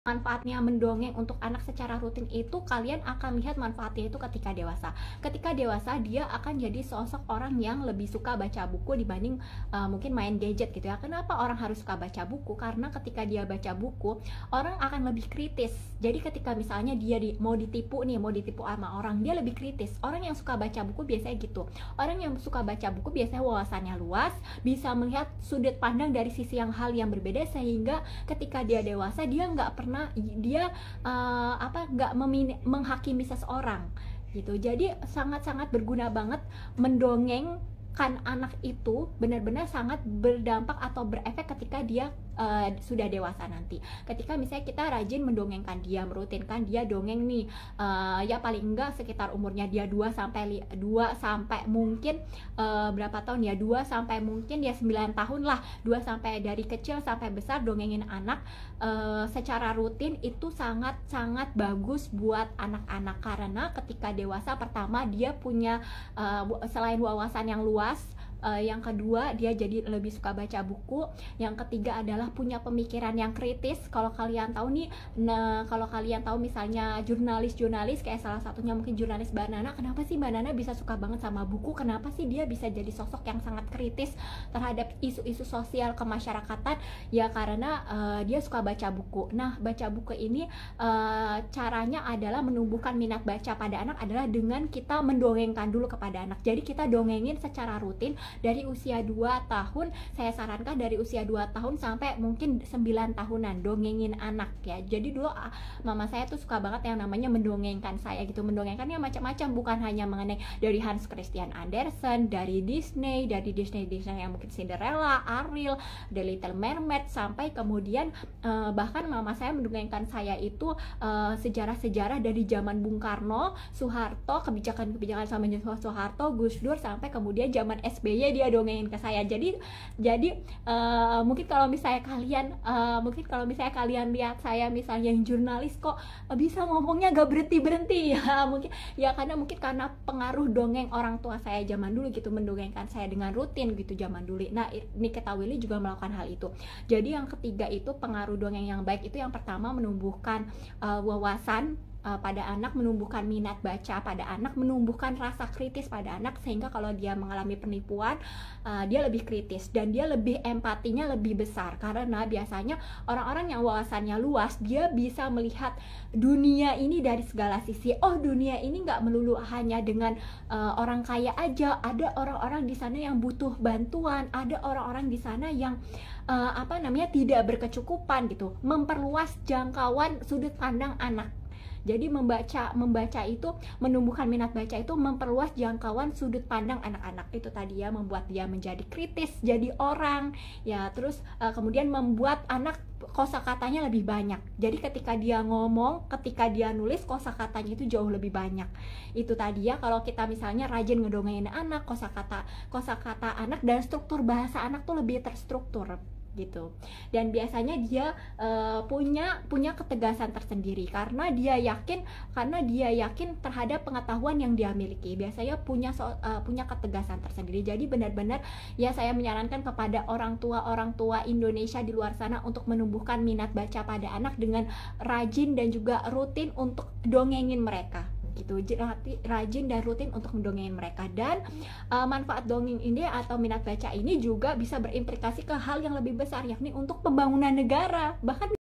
Manfaatnya mendongeng untuk anak secara rutin itu kalian akan lihat manfaatnya itu ketika dewasa. Ketika dewasa dia akan jadi sosok orang yang lebih suka baca buku dibanding mungkin main gadget gitu ya. Kenapa orang harus suka baca buku? Karena ketika dia baca buku, orang akan lebih kritis. Jadi ketika misalnya dia mau ditipu sama orang, dia lebih kritis. Orang yang suka baca buku biasanya gitu. Orang yang suka baca buku biasanya wawasannya luas, bisa melihat sudut pandang dari sisi hal yang berbeda, sehingga ketika dia dewasa dia nggak pernah nggak menghakimi seseorang gitu. Jadi sangat-sangat berguna banget mendongengkan anak itu, benar-benar sangat berdampak atau berefek ketika dia sudah dewasa nanti. Ketika misalnya kita rajin mendongengkan dia, merutinkan dia dongeng nih, ya paling enggak sekitar umurnya dia 2 sampai mungkin berapa tahun ya, 2 sampai mungkin dia 9 tahun lah, 2 sampai dari kecil sampai besar dongengin anak secara rutin itu sangat-sangat bagus buat anak-anak. Karena ketika dewasa, pertama dia punya selain wawasan yang luas, yang kedua dia jadi lebih suka baca buku, yang ketiga adalah punya pemikiran yang kritis. Kalau kalian tahu nih, kalau kalian tahu misalnya jurnalis kayak salah satunya mungkin jurnalis Mbak Nana, kenapa sih Mbak Nana bisa suka banget sama buku? Kenapa sih dia bisa jadi sosok yang sangat kritis terhadap isu-isu sosial kemasyarakatan? Ya karena dia suka baca buku. Nah, baca buku ini caranya adalah menumbuhkan minat baca pada anak adalah dengan kita mendongengkan dulu kepada anak. Jadi kita dongengin secara rutin dari usia 2 tahun. Saya sarankan dari usia 2 tahun sampai mungkin 9 tahunan dongengin anak ya. Jadi dulu mama saya tuh suka banget yang namanya mendongengkan saya gitu. Mendongengkannya macam-macam, bukan hanya mengenai dari Hans Christian Andersen, dari Disney yang mungkin Cinderella, Ariel, The Little Mermaid, sampai kemudian bahkan mama saya mendongengkan saya itu sejarah-sejarah dari zaman Bung Karno, Soeharto, kebijakan-kebijakan sama Soeharto, Gus Dur, sampai kemudian zaman SBY dia dongengin ke saya. Jadi mungkin kalau misalnya kalian lihat saya misalnya yang jurnalis kok bisa ngomongnya gak berhenti ya, mungkin karena pengaruh dongeng orang tua saya zaman dulu gitu, mendongengkan saya dengan rutin gitu zaman dulu. Nah, Nikita Willy juga melakukan hal itu. Jadi yang ketiga itu pengaruh dongeng yang baik itu yang pertama menumbuhkan wawasan pada anak, menumbuhkan minat baca pada anak, menumbuhkan rasa kritis pada anak, sehingga kalau dia mengalami penipuan dia lebih kritis dan dia lebih empatinya lebih besar. Karena biasanya orang-orang yang wawasannya luas, dia bisa melihat dunia ini dari segala sisi. Oh, dunia ini nggak melulu hanya dengan orang kaya aja, ada orang-orang di sana yang butuh bantuan, ada orang-orang di sana yang tidak berkecukupan gitu. Memperluas jangkauan sudut pandang anak. Jadi membaca itu, menumbuhkan minat baca itu memperluas jangkauan sudut pandang anak-anak. Itu tadi ya, membuat dia menjadi kritis, jadi orang ya. Terus kemudian membuat anak kosakatanya lebih banyak. Jadi ketika dia ngomong, ketika dia nulis, kosakatanya itu jauh lebih banyak. Itu tadi ya, kalau kita misalnya rajin ngedongengin anak, kosakata anak dan struktur bahasa anak tuh lebih terstruktur gitu. Dan biasanya dia punya ketegasan tersendiri karena dia yakin terhadap pengetahuan yang dia miliki. Biasanya punya ketegasan tersendiri. Jadi benar-benar ya, saya menyarankan kepada orang tua Indonesia di luar sana untuk menumbuhkan minat baca pada anak dengan rajin dan juga rutin untuk dongengin mereka gitu. Rajin dan rutin untuk mendongengin mereka. Dan manfaat dongeng ini atau minat baca ini juga bisa berimplikasi ke hal yang lebih besar, yakni untuk pembangunan negara. Bahkan